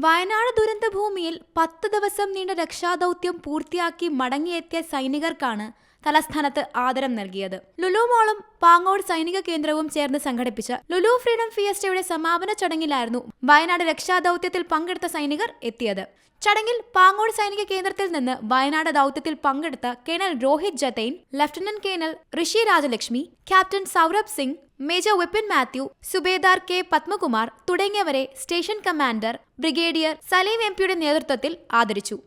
വയനാട് ദുരന്തഭൂമിയിൽ 10 ദിവസം നീണ്ട രക്ഷാദൗത്യം പൂർത്തിയാക്കി മടങ്ങിയെത്തിയ സൈനികർക്കാണ് തലസ്ഥാനത്ത് ആദരം നൽകിയത്. ലുലു മോളും പാങ്ങോട് സൈനിക കേന്ദ്രവും ചേർന്ന് സംഘടിപ്പിച്ച ലുലു ഫ്രീഡം ഫിയസ്റ്റയുടെ സമാപന ചടങ്ങിലായിരുന്നു വയനാട് രക്ഷാദൗത്യത്തിൽ പങ്കെടുത്ത സൈനികർ എത്തിയത്. ചടങ്ങിൽ പാങ്ങോട് സൈനിക കേന്ദ്രത്തിൽ നിന്ന് വയനാട് ദൗത്യത്തിൽ പങ്കെടുത്ത colonel Rohit Jatain, lieutenant colonel Rishi Rajalakshmi, captain Saurabh Singh, major Vipin Mathew, subedar K Padmakumar തുടങ്ങിയവരെ സ്റ്റേഷൻ കമാൻഡർ ബ്രിഗേഡിയർ സലീം എംപിയുടെ നേതൃത്വത്തിൽ ആദരിച്ചു.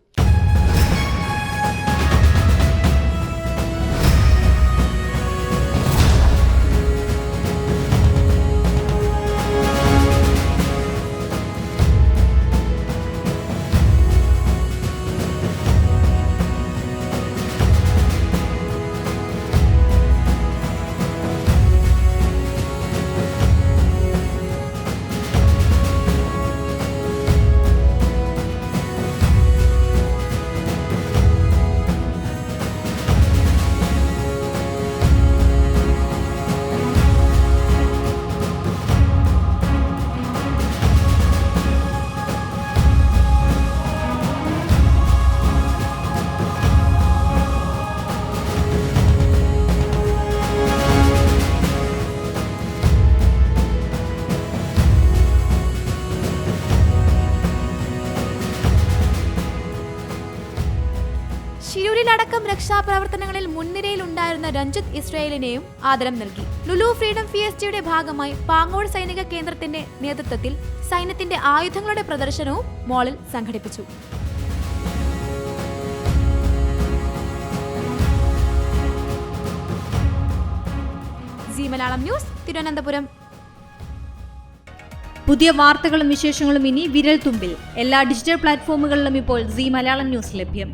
ശിരൂരിലടക്കം രക്ഷാപ്രവർത്തനങ്ങളിൽ മുൻനിരയിലുണ്ടായിരുന്ന രഞ്ജിത്ത് ഇസ്രായേലിനെയും ആദരം നൽകി. ലുലു ഫ്രീഡം ഫിയസ്റ്റയുടെ ഭാഗമായി പാങ്ങോട് സൈനിക കേന്ദ്രത്തിന്റെ നേതൃത്വത്തിൽ സൈന്യത്തിന്റെ ആയുധങ്ങളുടെ പ്രദർശനവും മോളിൽ സംഘടിപ്പിച്ചു. Zee Malayalam news, Thiruvananthapuram. പുതിയ വാർത്തകളും വിശേഷങ്ങളും ഇനി വിരൽ തുമ്പിൽ. എല്ലാ ഡിജിറ്റൽ പ്ലാറ്റ്ഫോമുകളിലും ഇപ്പോൾ സീ മലയാളം ന്യൂസ് ലഭ്യം.